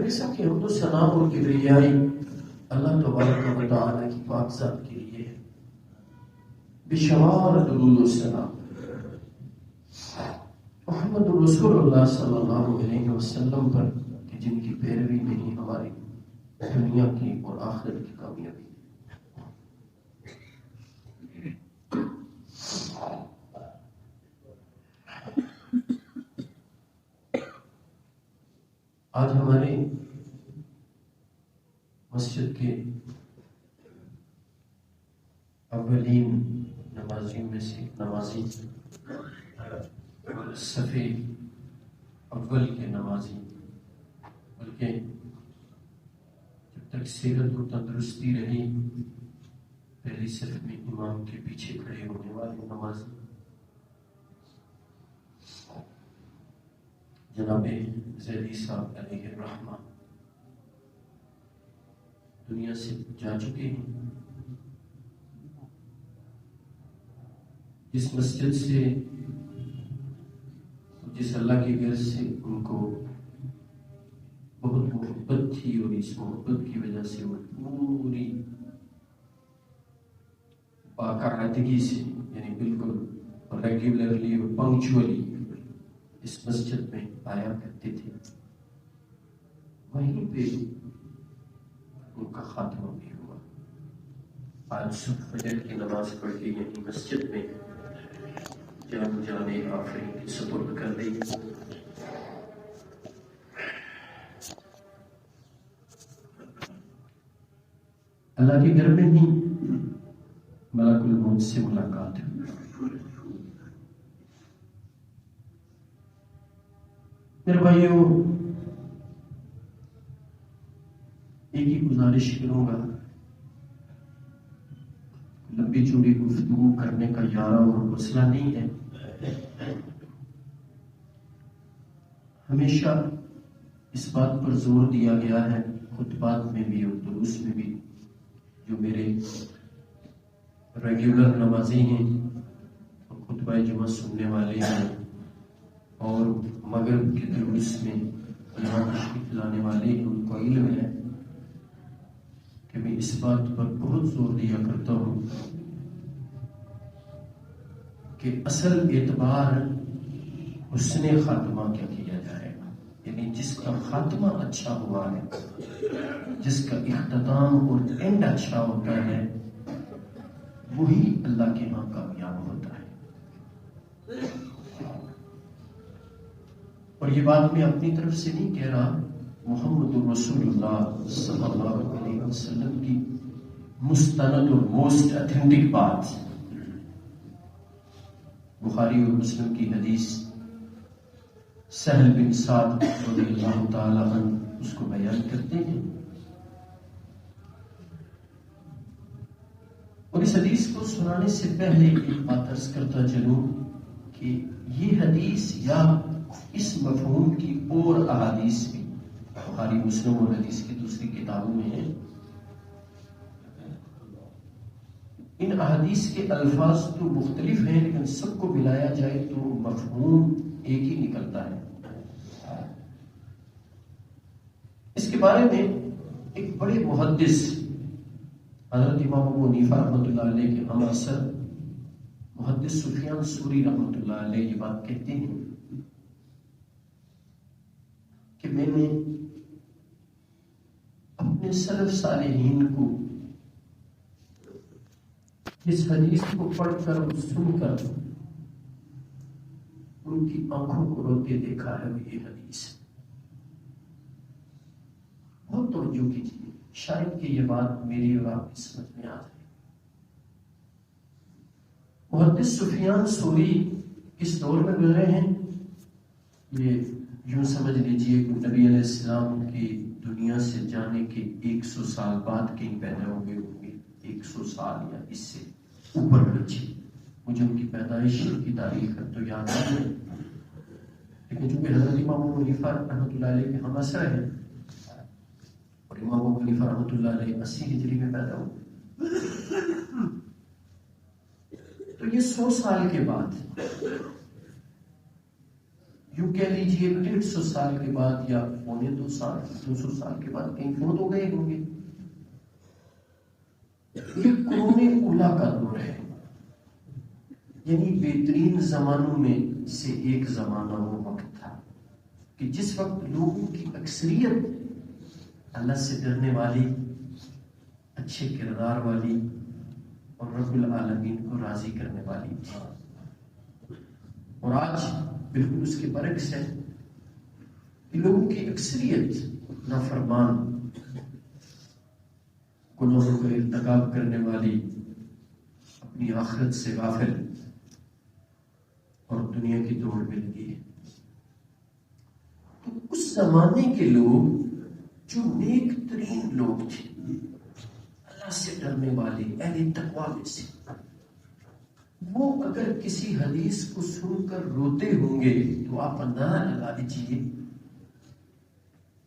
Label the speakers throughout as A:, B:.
A: قسم کی حمد و ثنا اور کبریائی اللہ تبارک و تعالیٰ کی پاک ذات کے لیے ہے۔ بشمار درود و سلام محمد رسول اللہ صلی اللہ علیہ وسلم پر کہ جن کی پیروی میں ہی ہماری دنیا کی اور آخرت کی کامیابی ہے۔ آج ہمارے مسجد کے اولین نمازیوں میں سے نمازی صف اول کے نمازی، بلکہ جب تک صحت و تندرستی رہی پہلی صف میں امام کے پیچھے کھڑے ہونے والے نمازی جناب زیدی صاحب علیہ الرحمہ دنیا سے جا چکے ہیں۔ جس مسجد سے، جس اللہ کے گھر سے ان کو بہت محبت تھی، اور اس محبت کی وجہ سے وہ پوری باقاعدگی سے، یعنی بالکل ریگولرلی اور پنکچولی اس مسجد میں آیا کرتے تھے، وہیں پہ ان کا خاتمہ بھی ہوا۔ آج صبح فجر کی نماز پڑھ کے یہی مسجد میں جان جانے آفرین کی سپرد کر دی۔ اللہ کے گھر میں ہی ملک الموت سے ملاقات ہوئی۔ میرے بھائیوں، ایک ہی گزارش کروں گا، لمبی چوڑی گفتگو کرنے کا یارہ اور حوصلہ نہیں ہے۔ ہمیشہ اس بات پر زور دیا گیا ہے خطبات میں بھی اور دروس میں بھی، جو میرے ریگولر نمازی ہیں اور خطبہ جمعہ سننے والے ہیں اور مغرب کے دروس میں یہاں تشریف لانے والے ہیں، ان کو علم ہے کہ میں اس بات پر بہت زور دیا کرتا ہوں کہ اصل اعتبار حسن خاتمہ کیا کیا جائے گا، یعنی جس کا خاتمہ اچھا ہوا ہے، جس کا اختتام اور اینڈ اچھا ہوتا ہے، وہی اللہ کے ہاں کامیاب ہوتا ہے۔ اور یہ بات میں اپنی طرف سے نہیں کہہ رہا، محمد رسول اللہ صلی اللہ علیہ وسلم کی مستند اور موسٹ اتھینٹک بات، بخاری اور مسلم کی حدیث، سہل بن سعد رضی اللہ تعالی عنہ اس کو بیان کرتے ہیں، اور اس حدیث کو سنانے سے پہلے ایک بات عرض کرتا چلوں کہ یہ حدیث یا اس مفہوم کی اور احادیث بھی بخاری مسلم اور حدیث کی دوسری کتابوں میں ہیں۔ ان احادیث کے الفاظ تو مختلف ہیں، لیکن سب کو ملایا جائے تو مفہوم ایک ہی نکلتا ہے۔ اس کے بارے میں ایک بڑے محدث حضرت امام ابو حنیفہ رحمۃ اللہ علیہ کے ہم عصر محدث سفیان ثوری رحمۃ اللہ علیہ یہ بات کہتے ہیں کہ میں نے اپنے سلف صالحین کو اس حدیث کو پڑھ کر اور سن کر ان کی آنکھوں کو روتے دیکھا ہے۔ یہ حدیث بہت توجہ کیجیے، شاید کہ یہ بات میری اور آپ کی سمجھ میں آ جائے۔ محدث سفیان ثوری کس دور میں گزرے ہیں؟ یہ یوں سمجھ لیجئے کہ نبی علیہ السلام کی دنیا سے جانے کے 100 سال بعد کہیں پیدا ہو گئے ہوں گے، 100 سال یا اس سے اوپر پیچھے، مجھے ان کی پیدائش کی تاریخ تو یاد نہیں ہے، لیکن چونکہ حضرت امام ابو حنیفہ رحمۃ اللہ علیہ کے ہم عصر ہیں اور امام ابو حنیفہ رحمۃ اللہ علیہ 80 ہجری میں پیدا ہوئے، تو یہ 100 سال کے بعد یوں کہہ لیجئے 150 سال کے بعد یا 200 سال کے بعد کہیں فوت ہو گئے ہوں گے. یہ قرون اولا کا دور ہے، یعنی بہترین زمانوں میں سے ایک زمانہ وہ وقت تھا کہ جس وقت لوگوں کی اکثریت اللہ سے ڈرنے والی، اچھے کردار والی اور رب العالمین کو راضی کرنے والی تھی. اور آج بالکل اس کے برعکس ہے کہ لوگوں کی اکثریت نافرمان، گناہوں کا ارتکاب کرنے والی، اپنی آخرت سے غافل اور دنیا کی دوڑ میں لگی ہے. تو اس زمانے کے لوگ جو نیک ترین لوگ تھے، اللہ سے ڈرنے والے، اہل تقوی میں سے، وہ اگر کسی حدیث کو سن کر روتے ہوں گے تو آپ اندازہ لگا لیجیے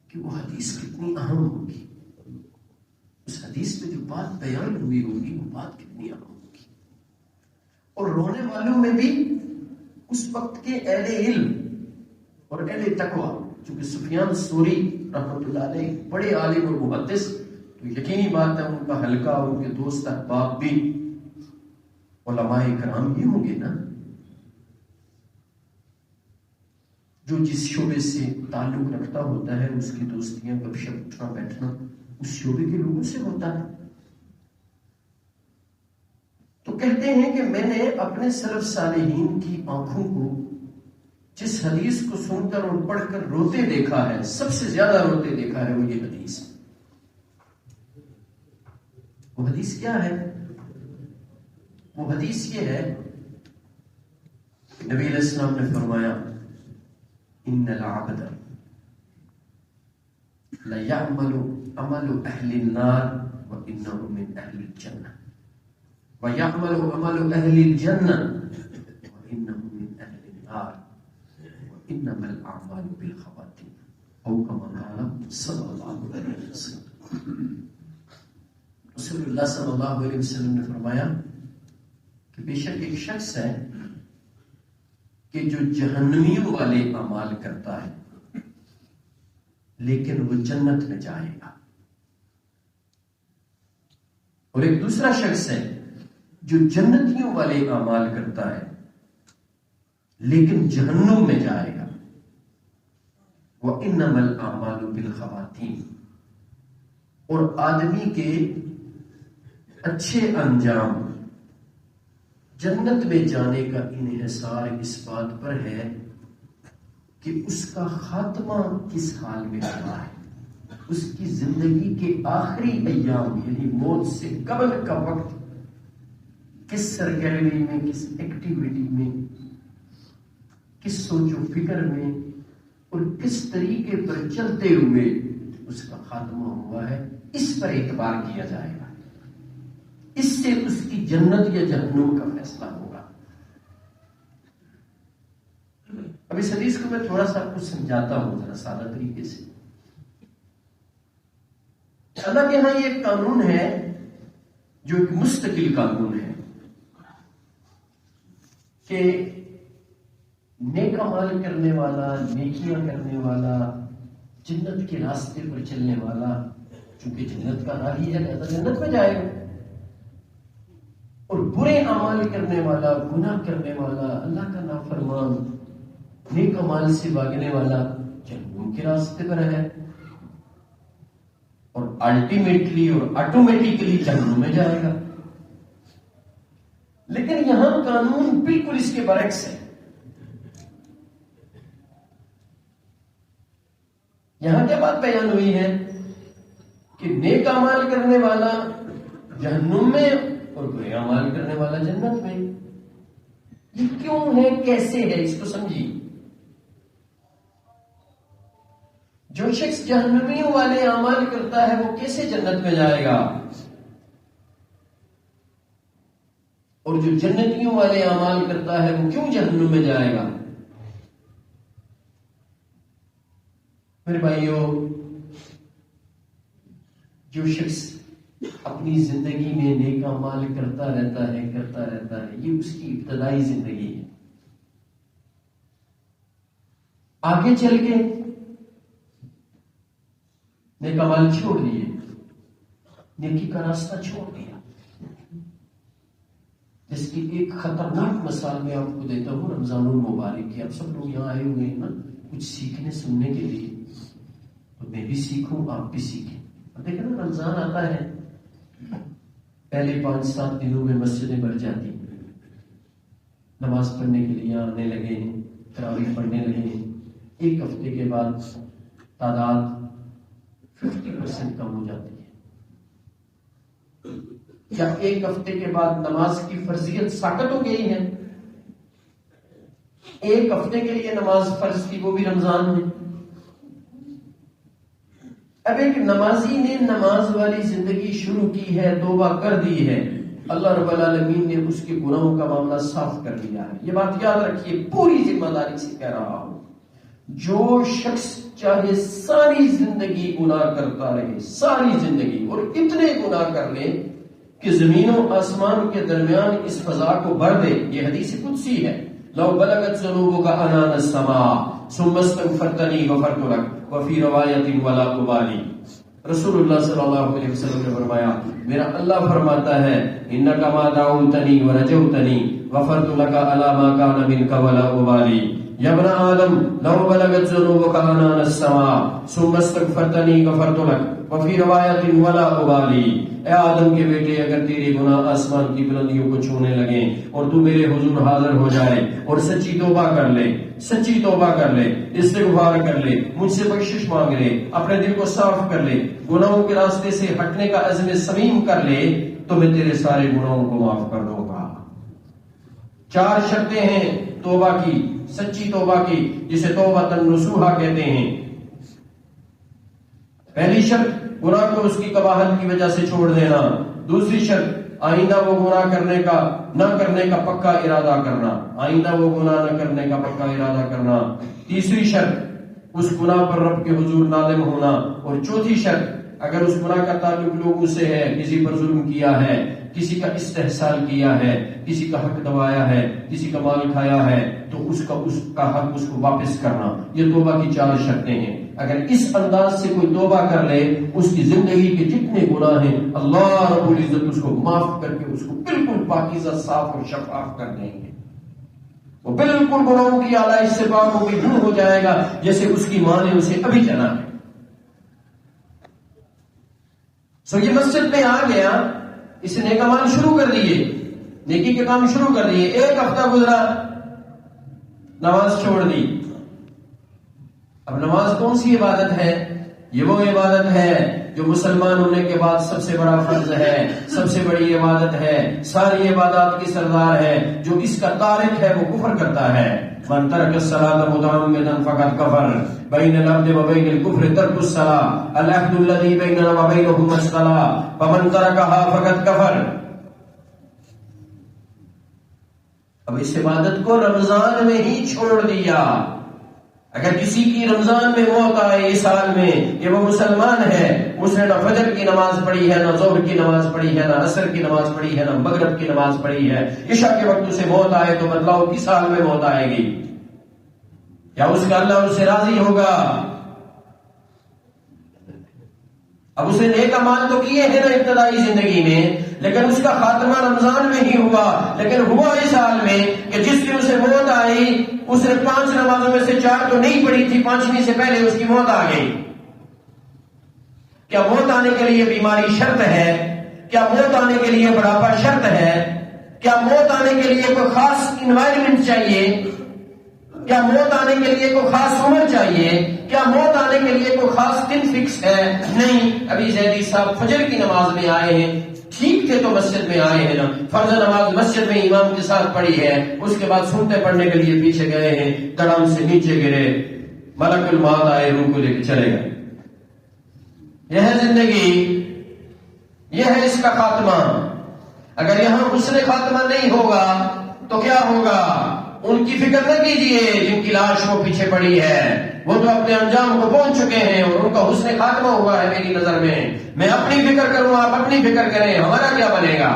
A: کہ وہ حدیث کتنی اہم ہوگی. اس حدیث میں جو بات بیان ہوئی ہوگی وہ بات کتنی اہم ہوگی. اور رونے والوں میں بھی اس وقت کے اہل علم اور اہل تقوی، چونکہ سفیان ثوری رحمۃ اللہ علیہ بڑے عالم اور محدث، تو یقینی بات ہے ان کا حلقہ اور ان کے دوست احباب بھی علماء کرام ہی ہوں گے نا. جو جس شعبے سے تعلق رکھتا ہوتا ہے اس کی دوستیاں، گپ شپ، اٹھنا بیٹھنا اس شعبے کے لوگوں سے ہوتا ہے. تو کہتے ہیں کہ میں نے اپنے سلف صالحین کی آنکھوں کو جس حدیث کو سن کر اور پڑھ کر روتے دیکھا ہے، سب سے زیادہ روتے دیکھا ہے، وہ یہ حدیث. وہ حدیث کیا ہے؟ وہ حدیث یہ ہے کہ نبی علیہ السلام نے فرمایا ان العبد ليعمل عمل اهل النار وانه من اهل الجنه ويعمل عمل اهل الجنه وانه من اهل النار وانما الاعمال بالخواتيم او كما قال صلى الله عليه وسلم. رسول اللہ صلی اللہ علیہ وسلم نے فرمایا کہ بے شک ایک شخص ہے کہ جو جہنمیوں والے اعمال کرتا ہے لیکن وہ جنت میں جائے گا، اور ایک دوسرا شخص ہے جو جنتیوں والے اعمال کرتا ہے لیکن جہنم میں جائے گا. وَإِنَّمَا الْأَعْمَالُ بِالْخَوَاتِيمِ، اور آدمی کے اچھے انجام جنت میں جانے کا انحصار اس بات پر ہے کہ اس کا خاتمہ کس حال میں ہوا ہے، اس کی زندگی کے آخری ایام یعنی موت سے قبل کا وقت کس سرگرمی میں، کس ایکٹیویٹی میں، کس سوچ و فکر میں اور کس طریقے پر چلتے ہوئے اس کا خاتمہ ہوا ہے، اس پر اعتبار کیا جائے گا. اس سے اس کی جنت یا جہنم کا فیصلہ ہوگا. اب اس حدیث کو میں تھوڑا سا کچھ سمجھاتا ہوں ذرا سادہ طریقے سے. اللہ کے ہاں یہ ایک قانون ہے جو ایک مستقل قانون ہے کہ نیک اعمال کرنے والا، نیکیاں کرنے والا، جنت کے راستے پر چلنے والا، چونکہ جنت کا راہی ہے لہذا جنت میں جائے گا، اور برے اعمال کرنے والا، گناہ کرنے والا، اللہ کا نافرمان، نیک اعمال سے بھاگنے والا جہنم کے راستے پر ہے اور الٹیمیٹلی اور آٹومیٹکلی جہنم میں جائے گا. لیکن یہاں قانون بالکل اس کے برعکس ہے. یہاں کیا بات بیان ہوئی ہے کہ نیک اعمال کرنے والا جہنم میں اور برے اعمال کرنے والا جنت میں. یہ کیوں ہے، کیسے ہے، اس کو سمجھیے. جو شخص جہنمیوں والے اعمال کرتا ہے وہ کیسے جنت میں جائے گا، اور جو جنتیوں والے اعمال کرتا ہے وہ کیوں جہنم میں جائے گا؟ میرے بھائیوں، جو شخص اپنی زندگی میں نیک اعمال کرتا رہتا ہے یہ اس کی ابتدائی زندگی ہے. آگے چل کے نیک اعمال چھوڑ دیے، نیکی کا راستہ چھوڑ دیا۔ اس کی ایک خطرناک مثال میں آپ کو دیتا ہوں رمضان المبارک کی۔ آپ سب لوگ یہاں آئے ہوئے ہیں نا کچھ سیکھنے سننے کے لیے، تو میں بھی سیکھوں آپ بھی سیکھیں۔ اب دیکھیں نا رمضان آتا ہے، پہلے 5-7 دنوں میں مسجدیں بھر جاتی ہیں، نماز پڑھنے کے لیے آنے لگے ہیں، تراویح پڑھنے لگے ہیں۔ ایک ہفتے کے بعد تعداد 50% کم ہو جاتی ہے، یا ایک ہفتے کے بعد نماز کی فرضیت ساقط ہو گئی ہے۔ ایک ہفتے کے لیے نماز فرض تھی، وہ بھی رمضان میں۔ اب ایک نمازی نے نماز والی زندگی شروع کی ہے، توبہ کر دی ہے، اللہ رب العالمین نے اس کے گناہوں کا معاملہ صاف کر دیا ہے۔ یہ بات یاد رکھیے، پوری ذمہ داری سے کہہ رہا ہوں، جو شخص چاہے ساری زندگی گناہ کرتا رہے، ساری زندگی، اور اتنے گناہ کر لے کہ زمین و آسمان کے درمیان اس فضا کو بھر دے، یہ حدیث قدسی ہے، لو بلغت ذنوبک عنان السماء ثم استغفرتنی غفرت لک وفی روایت ولا ابالی۔ رسول اللہ صلی اللہ علیہ وسلم نے فرمایا، میرا اللہ فرماتا ہے، انک ما دعوتنی ورجوتنی غفرت لک علی ما کان منک ولا ابالی۔ یا ابن آدم لو بلغت ذنوبک عنان السماء ثم استغفرتنی غفرت لک وفی روایت ولا ابالی۔ اے آدم کے بیٹے، اگر تیرے گناہ آسمان کی بلندیوں کو چھونے لگیں اور تو میرے حضور حاضر ہو جائے اور سچی توبہ کر لے، سچی توبہ کر لے، استغفار کر لے، مجھ سے بخشش مانگ لے، اپنے دل کو صاف کر لے، گناہوں کے راستے سے ہٹنے کا عزم صمیم کر لے، تو میں تیرے سارے گناہوں کو معاف کر دوں گا۔ 4 شرطیں ہیں توبہ کی، سچی توبہ کی، جسے توبۃ نصوحہ کہتے ہیں۔ پہلی شرط گناہ کو اس کی قباحت کی وجہ سے چھوڑ دینا، دوسری شرط آئندہ وہ گناہ کرنے کا نہ کرنے کا پکا ارادہ کرنا، آئندہ وہ گناہ نہ کرنے کا پکا ارادہ کرنا، تیسری شرط اس گناہ پر رب کے حضور نادم ہونا، اور چوتھی شرط اگر اس گناہ کا تعلق لوگوں سے ہے، کسی پر ظلم کیا ہے، کسی کا استحصال کیا ہے، کسی کا حق دبایا ہے، کسی کا مال کھایا ہے، تو اس کا حق اس کو واپس کرنا۔ یہ توبہ کی 4 شرطیں ہیں۔ اگر اس انداز سے کوئی توبہ کر لے، اس کی زندگی کے جتنے گناہ ہیں اللہ رب العزت اس کو معاف کر کے اس کو بالکل پاکیزہ، صاف اور شفاف کر دیں گے۔ وہ بالکل گناہوں کی آلائش سے پاک ہو کے یوں ہو جائے گا جیسے اس کی ماں نے اسے ابھی جنا ہے۔ یہ مسجد میں آ گیا، اس نے نیک اعمال شروع کر دیے، نیکی کے کام شروع کر دیے، ایک ہفتہ گزرا، نماز چھوڑ دی۔ اب نماز کون سی عبادت ہے؟ یہ وہ عبادت ہے جو مسلمان ہونے کے بعد سب سے بڑا فرض ہے، سب سے بڑی عبادت ہے، ساری عبادات کی سردار ہے۔ جو اس کا تارک ہے وہ کفر کرتا ہے۔ من ترک الصلاۃ متعمدا فقد کفر، بین العبد وبین الکفر ترک الصلاۃ، العہد الذی بیننا وبینہم الصلاۃ، فمن ترکها فقد کفر۔ اب اس عبادت کو رمضان میں ہی چھوڑ دیا۔ اگر کسی کی رمضان میں موت آئے اس سال میں کہ وہ مسلمان ہے، اس نے نہ فجر کی نماز پڑھی ہے، نہ ظہر کی نماز پڑھی ہے، نہ عصر کی نماز پڑھی ہے، نہ مغرب کی نماز پڑھی ہے، عشاء کے وقت اسے موت آئے تو بتلاؤ کس حال میں موت آئے گی؟ کیا اس کا اللہ اس سے راضی ہوگا؟ اب اس نے نیک اعمال تو کیے ہیں نا ابتدائی زندگی میں، لیکن اس کا خاتمہ رمضان میں ہی ہوا، لیکن ہوا اس حال میں کہ جس دن اسے موت آئی اس نے 5 نمازوں میں سے 4 تو نہیں پڑھی تھی، 5ویں سے پہلے اس کی موت آ گئی۔ کیا موت آنے کے لیے بیماری شرط ہے؟ کیا موت آنے کے لیے بڑھاپا شرط ہے؟ کیا موت آنے کے لیے کوئی خاص انوائرمنٹ چاہیے؟ کیا موت آنے کے لیے کوئی خاص عمر چاہیے؟ کیا موت آنے کے لیے کوئی خاص دن فکس ہے؟ نہیں۔ ابھی زیدی صاحب فجر کی نماز میں آئے ہیں، ٹھیک تھے تو مسجد میں آئے ہیں نا، فرض نماز مسجد میں امام کے ساتھ پڑھی ہے، اس کے بعد سنتے پڑھنے کے لیے پیچھے گئے ہیں، دڑم سے نیچے گرے، ملک الموت آئے، روح کو لے کے چلے گئے۔ یہ ہے زندگی، یہ ہے اس کا خاتمہ۔ اگر یہاں حسن خاتمہ نہیں ہوگا تو کیا ہوگا؟ ان کی فکر نہ کیجئے جن کی لاش وہ پیچھے پڑی ہے، وہ تو اپنے انجام کو پہنچ چکے ہیں اور ان کا حسن خاتمہ ہوا ہے میری نظر میں۔ میں اپنی فکر کروں، آپ اپنی فکر کریں، ہمارا کیا بنے گا؟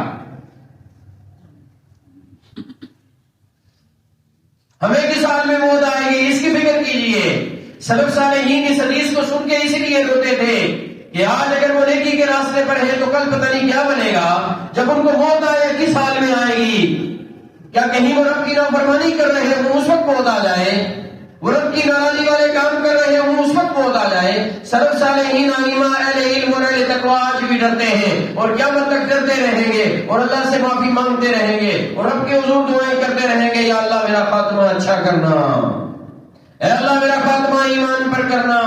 A: ہمیں کس حال میں موت آئے گی اس کی فکر کیجئے. سلف صالحین اس حدیث کو سن کے اس لیے روتے تھے کہ آج اگر وہ نیکی کے راستے پر ہے تو کل پتہ نہیں کیا بنے گا. جب ان کو موت آئے کس حال میں آئے گی؟ کیا کہیں وہ رب کی نافرمانی کر رہے ہیں وہ اس وقت موت آ جائے؟ وہ رب کی ناراضی والے کام کر رہے ہیں وہ اس وقت موت آ جائے؟ سلف صالحین ائمہ اہل علم اور اہل تقویٰ آج بھی ڈرتے ہیں اور قیامت تک ڈرتے رہیں گے اور اللہ سے معافی مانگتے رہیں گے اور رب کے حضور دعائیں کرتے رہیں گے، یا اللہ میرا خاتمہ اچھا کرنا، اے اللہ میرا خاتمہ ایمان پر کرنا،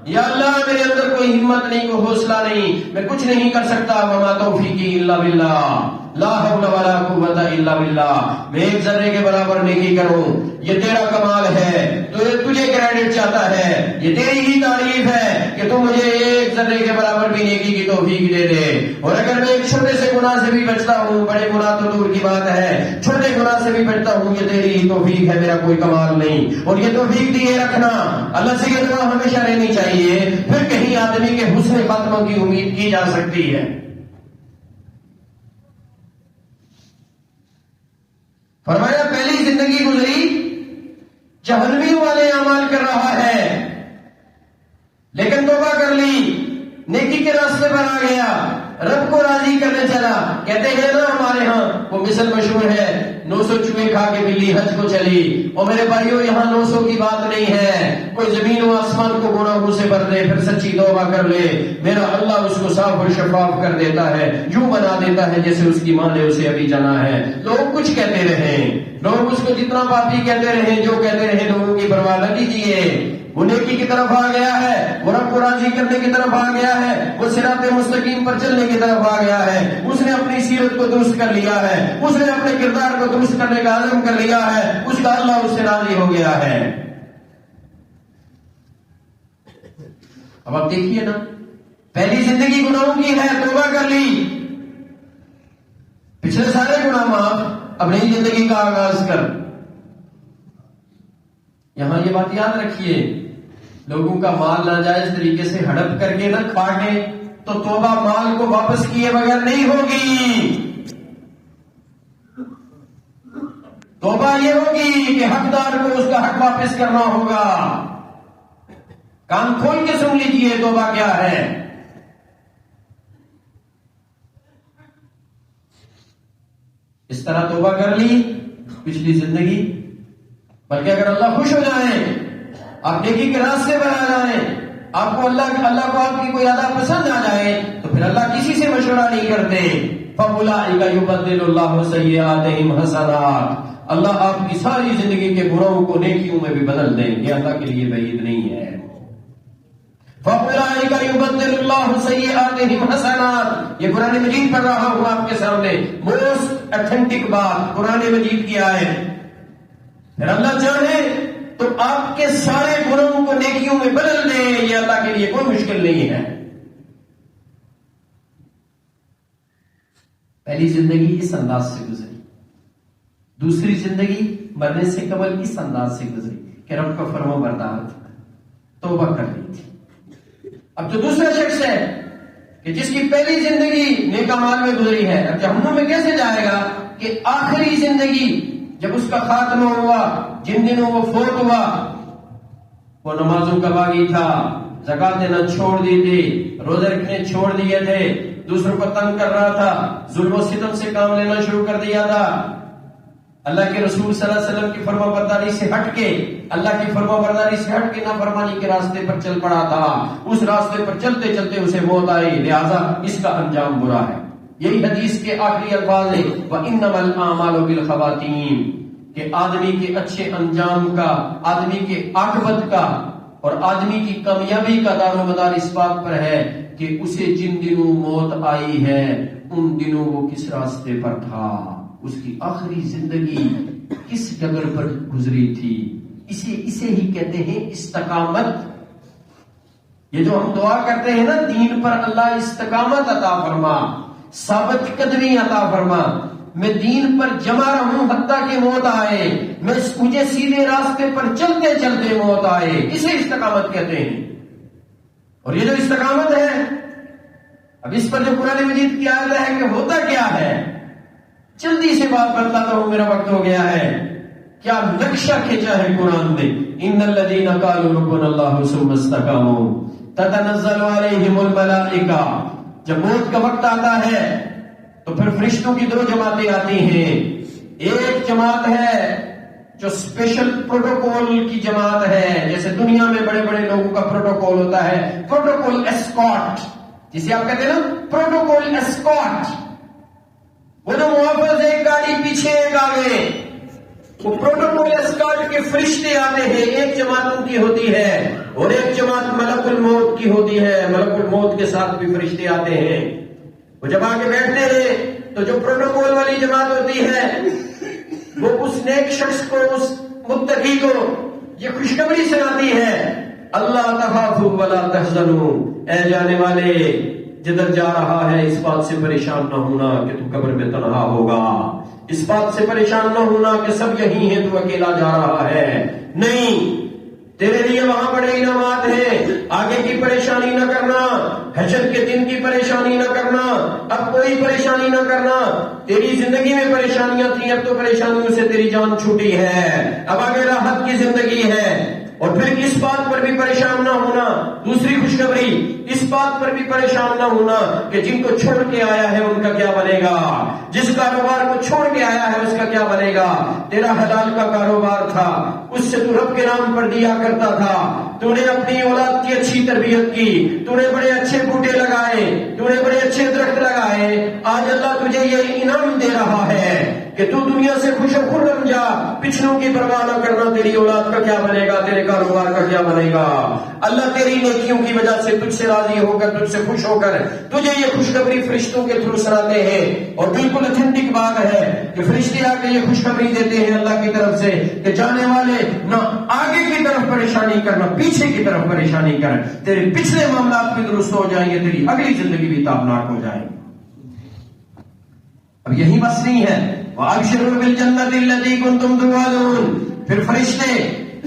A: یا اللہ میرے اندر کوئی ہمت نہیں، کوئی حوصلہ نہیں، میں کچھ نہیں کر سکتا، وما توفیقی الا باللہ، لا حول ولا قوت الا باللہ. میں ایک ذرے کے برابر نیکی کروں، یہ تیرا کمال ہے، تو یہ تجھے کریڈٹ چاہتا ہے، یہ تیری ہی تعریف ہے کہ تو مجھے ایک ذرے کے برابر بھی نیکی کی توفیق دے دے. اور اگر میں ایک چھوٹے سے گناہ سے بھی بچتا ہوں، بڑے گناہ تو دور کی بات ہے، چھوٹے گناہ سے بھی بچتا ہوں، یہ تیری ہی توفیق ہے، میرا کوئی کمال نہیں. اور یہ توفیق دیے رکھنا، اللہ سے یہ دعا ہمیشہ رہنی چاہیے، پھر کہیں آدمی کے حسن خاتمہ کی امید کی جا سکتی ہے. فرمایا پہلی زندگی گزری جہنمی والے اعمال کر رہا ہے، لیکن توبہ کر لی، نیکی کے راستے پر آ گیا، رب کو راضی کرنے چلا. کہتے ہیں نا ہمارے ہاں وہ مثل مشہور ہے، 900 چوہے کھا کے بلی حج کو چلی. اور میرے بھائیوں یہاں 900 کی بات نہیں ہے، کوئی زمین و آسمان کو گناہوں سے بھر دے پھر سچی توبہ کر لے، میرا اللہ اس کو صاف اور شفاف کر دیتا ہے، یوں بنا دیتا ہے جیسے اس کی ماں نے اسے ابھی جنا ہے. لوگ کچھ کہتے رہیں، لوگ اس کو جتنا پاپی کہتے رہیں، جو کہتے رہیں، لوگوں کی پرواہ نہ کیجیے. وہ نیکی کی طرف آ گیا ہے، وہ رب کو راضی کرنے کی طرف آ گیا ہے، وہ صراط مستقیم پر چلنے کی طرف آ گیا ہے. اس نے اپنی سیرت کو درست کر لیا ہے، اس نے اپنے کردار کو درست کرنے کا عزم کر لیا ہے، اس کا اللہ اس سے راضی ہو گیا ہے. اب آپ دیکھیے نا، پہلی زندگی گناہوں کی ہے، توبہ کر لی، پچھلے سارے گناہ معاف، اب نئی زندگی کا آغاز کر. یہاں یہ بات یاد رکھیے، لوگوں کا مال ناجائز طریقے سے ہڑپ کر کے نہ کھا کے تو توبہ مال کو واپس کیے بغیر نہیں ہوگی. توبہ یہ ہوگی کہ حقدار کو اس کا حق واپس کرنا ہوگا. کان کھول کے سن لیجیے توبہ کیا ہے. اس طرح توبہ کر لی پچھلی زندگی، بلکہ اگر اللہ خوش ہو جائیں، آپ نیکی کے راستے پر آ جائیں، آپ کو اللہ کو آپ کی کوئی ادا پسند آ جائے، تو پھر اللہ کسی سے مشورہ نہیں کرتے. فَأُولَٰئِكَ يُبَدِّلُ اللَّهُ سَيِّئَاتِهِمْ حَسَنَاتٍ، اللہ آپ کی ساری زندگی کے گناہوں کو نیکیوں میں بھی بدل دیں گے. اللہ کے لیے بعید نہیں ہے. فَأُولَٰئِكَ يُبَدِّلُ اللَّهُ سَيِّئَاتِهِمْ حَسَنَاتٍ، یہ قرآن مجید پڑھ رہا ہوں آپ کے سامنے، موسٹ اتھینٹک بات قرآن مجید کی آیت. پھر اللہ چاہے تو آپ کے سارے گناہوں کو نیکیوں میں بدل دے، یہ اللہ کے لیے کوئی مشکل نہیں ہے. پہلی زندگی اس انداز سے گزری، دوسری زندگی مرنے سے قبل اس انداز سے گزری کہ رب کا فرما بردار تھا، توبہ کر لی تھی. اب جو دوسرا شخص ہے کہ جس کی پہلی زندگی نیک اعمال میں گزری ہے، اب جہنم میں کیسے جائے گا کہ آخری زندگی جب اس کا خاتمہ ہوا، جن دنوں وہ فوت ہوا، وہ نمازوں کا باغی تھا، زکات دینا چھوڑ دی تھی، روزے رکھنے چھوڑ دیے تھے، دوسروں کو تنگ کر رہا تھا، ظلم و ستم سے کام لینا شروع کر دیا تھا، اللہ کے رسول صلی اللہ علیہ وسلم کی فرما برداری سے ہٹ کے، اللہ کی فرما برداری سے ہٹ کے نافرمانی کے راستے پر چل پڑا تھا. اس راستے پر چلتے چلتے اسے موت آئی، لہذا اس کا انجام برا ہے. یہی حدیث کے آخری الفاظ ہیں، وَإِنَّمَا الْأَعْمَالُ بِالْخَوَاتِيمِ، کہ آدمی کے اچھے انجام کا، آدمی کے عاقبت کا اور آدمی کی کامیابی کا دار و مدار اس بات پر ہے کہ اسے جن دنوں موت آئی ہے ان دنوں وہ کس راستے پر تھا، اس کی آخری زندگی کس ڈگر پر گزری تھی. اسے ہی کہتے ہیں استقامت. یہ جو ہم دعا کرتے ہیں نا، دین پر اللہ استقامت عطا فرما، ثابت قدمی عطا فرما، میں دین پر جمع رہوں حتیٰ کہ موت آئے، مجھے سیدھے راستے پر چلتے چلتے موت آئے، اسے استقامت کہتے ہیں. اور یہ جو استقامت ہے، اب اس پر جو قرآن مجید کی آیت ہے کہ ہوتا کیا ہے، جلدی سے بات بتلاتا ہوں، میرا وقت ہو گیا ہے. کیا نقشہ کھینچا ہے قرآن نے. ان الذین قالوا ربنا اللہ ثم استقاموا تتنزل علیہم الملائکہ. جب موت کا وقت آتا ہے تو پھر فرشتوں کی دو جماعتیں آتی ہیں. ایک جماعت ہے جو اسپیشل پروٹوکول کی جماعت ہے، جیسے دنیا میں بڑے بڑے لوگوں کا پروٹوکول ہوتا ہے، پروٹوکول اسکارٹ جسے آپ کہتے ہیں نا، پروٹوکول اسکارٹ. وہ جو محافظ ایک گاڑی پیچھے ایک آگے، وہ پروٹوکول اسکارٹ کے فرشتے آتے ہیں. ایک جماعت ان کی ہوتی ہے اور ایک جماعت ملک الموت کی ہوتی ہے. ملک الموت کے ساتھ بھی فرشتے آتے ہیں. وہ جب آگے بیٹھتے ہیں تو جو پروٹوکول والی جماعت ہوتی ہے وہ اس نیک شخص کو، اس متقی کو یہ خوشخبری سناتی ہے، اللہ تخافوا ولا تحزنوا، اے جانے والے جدھر جا رہا ہے اس بات سے پریشان نہ ہونا کہ تو قبر میں تنہا ہوگا، اس بات سے پریشان نہ ہونا کہ سب یہی ہیں تو اکیلا جا رہا ہے. نہیں، تیرے لیے وہاں بڑے انعامات ہیں. آگے کی پریشانی نہ کرنا، حشر کے دن کی پریشانی نہ کرنا، اب کوئی پریشانی نہ کرنا. تیری زندگی میں پریشانیاں تھیں، اب تو پریشانیوں سے تیری جان چھوٹی ہے، اب آگے راحت کی زندگی ہے. اور پھر اس بات پر بھی پریشان نہ ہونا، دوسری خوشخبری، اس بات پر بھی پریشان نہ ہونا کہ جن کو چھوڑ کے آیا ہے ان کا کیا بنے گا، جس کاروبار کو چھوڑ کے آیا ہے اس کا کیا بنے گا. تیرا حلال کا کاروبار تھا، اس سے تو رب کے نام پر دیا کرتا تھا، تو نے اپنی اولاد کی اچھی تربیت کی، تو نے بڑے اچھے بوٹے لگائے، تو نے بڑے اچھے درخت لگائے. آج اللہ تجھے یہ انعام دے رہا ہے کہ تو دنیا سے خوش و خرم جا، پچھلوں کی پرواہ نہ کرنا. تیری اولاد کا کیا بنے گا، تیرے کاروبار کا کیا بنے گا. اللہ تیری نیکیوں کی وجہ سے تجھ سے راضی ہو کر، تجھ سے خوش ہو کر تجھے یہ خوشخبری فرشتوں کے تھرو سناتے ہیں. اور بالکل اتھینٹک بات ہے کہ فرشتے آ کے یہ خوشخبری دیتے ہیں اللہ کی طرف سے کہ جانے والے نہ آگے کی طرف پریشانی کر، نہ پیچھے کی طرف پریشانی کر. تیرے پچھلے معاملات بھی درست ہو جائیں گے، تیری اگلی زندگی بھی تابناک ہو جائے گی. اب یہی بس نہیں ہے، وَأَبْشِرُوا بِالْجَنَّةِ الَّتِي كُنْتُمْ تُوعَدُونَ. پھر فرشتے،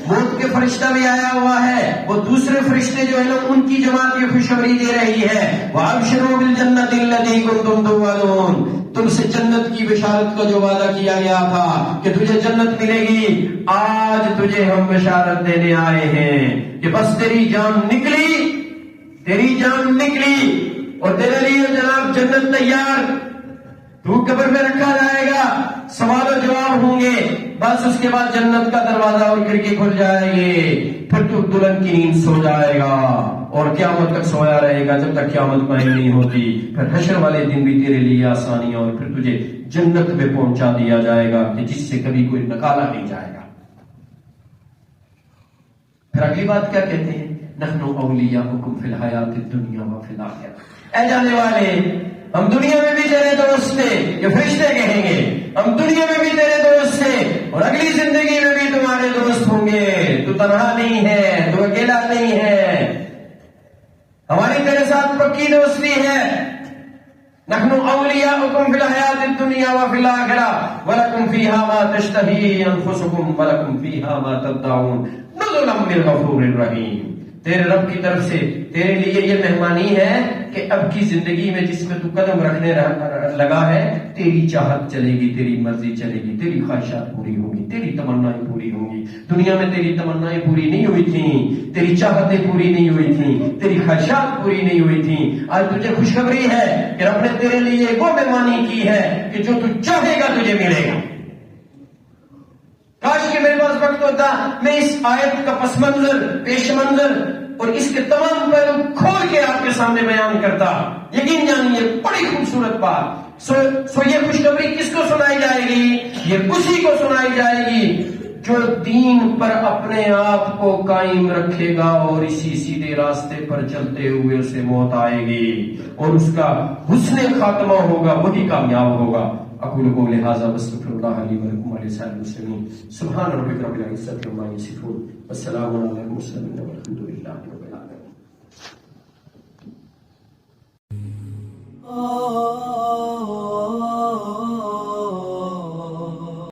A: موت کے فرشتہ بھی آیا ہوا ہے، وہ دوسرے فرشتے جو ہے نا ان کی جماعت یہ خوشخبری دے رہی ہے. وَأَبْشِرُوا بِالْجَنَّةِ الَّتِي كُنْتُمْ تُوعَدُونَ. تم سے جنت کی بشارت کا جو وعدہ کیا گیا تھا کہ تجھے جنت ملے گی، آج تجھے ہم بشارت دینے آئے ہیں کہ بس تیری جان نکلی، تیری جان نکلی اور تیرے لیے جناب جنت تیار. تو قبر میں رکھا جائے گا، سوال و جواب ہوں گے، بس اس کے بعد جنت کا دروازہ اور کھڑکی کھل جائے گی. پھر تو دلہن کی نیند سو جائے گا اور قیامت تک سویا رہے گا جب تک قیامت قائم نہیں ہوتی. پھر حشر والے دن بھی تیرے لیے آسانیاں، اور پھر تجھے جنت میں پہنچا دیا جائے گا کہ جس سے کبھی کوئی نکالا نہیں جائے گا. پھر اگلی بات کیا کہتے ہیں، نحن اولیاؤکم فی الحیات الدنیا وفی الآخرہ. اے جانے والے، ہم دنیا میں بھی تیرے دوست تھے، یہ فرشتے کہیں گے، ہم دنیا میں بھی تیرے دوست تھے اور اگلی زندگی میں بھی تمہارے دوست ہوں گے. تو تنہا نہیں ہے، تو اکیلا نہیں ہے، ہماری تیرے ساتھ پکی دوستی ہے. نحن اولیاؤکم فی الحیات الدنیا وفی الآخرہ ولکم فیہا ما تشتہی انفسکم ولکم فیہا ما تدعون نزلا من غفور الرحیم. تیرے رب کی طرف سے تیرے لیے یہ مہمانی ہے کہ اب کی زندگی میں جس میں تو قدم رکھنے لگا ہے، تیری چاہت چلے گی، تیری مرضی چلے گی، تیری خواہشات پوری ہوں گی، تیری تمنائیں پوری ہوں گی. دنیا میں تیری تمنائیں پوری نہیں ہوئی تھیں، تیری چاہتیں پوری نہیں ہوئی تھیں، تیری خواہشات پوری نہیں ہوئی تھیں. آج تجھے خوشخبری ہے کہ رب نے تیرے لیے وہ مہمانی کی ہے کہ جو تو چاہے گا تجھے ملے گا. کاش کہ میرے پاس وقت ہوتا، میں اس آیت کا پس منظر، پیش منظر اور اس کے تمام پہلو کھول کے آپ کے سامنے بیان کرتا. یقین جانیے بڑی خوبصورت بات. سو یہ خوشخبری کس کو سنائی جائے گی؟ یہ اسی کو سنائی جائے گی جو دین پر اپنے آپ کو قائم رکھے گا اور اسی سیدھے راستے پر چلتے ہوئے اسے موت آئے گی اور اس کا حسن خاتمہ ہوگا، وہی کامیاب ہوگا. اقول قولی ھذا واستغفر اللہ لی ولکم ولسائر المسلمین. سبحان ربک رب العزۃ عما یصفون والسلام علی المرسلین والحمد للہ رب العالمین.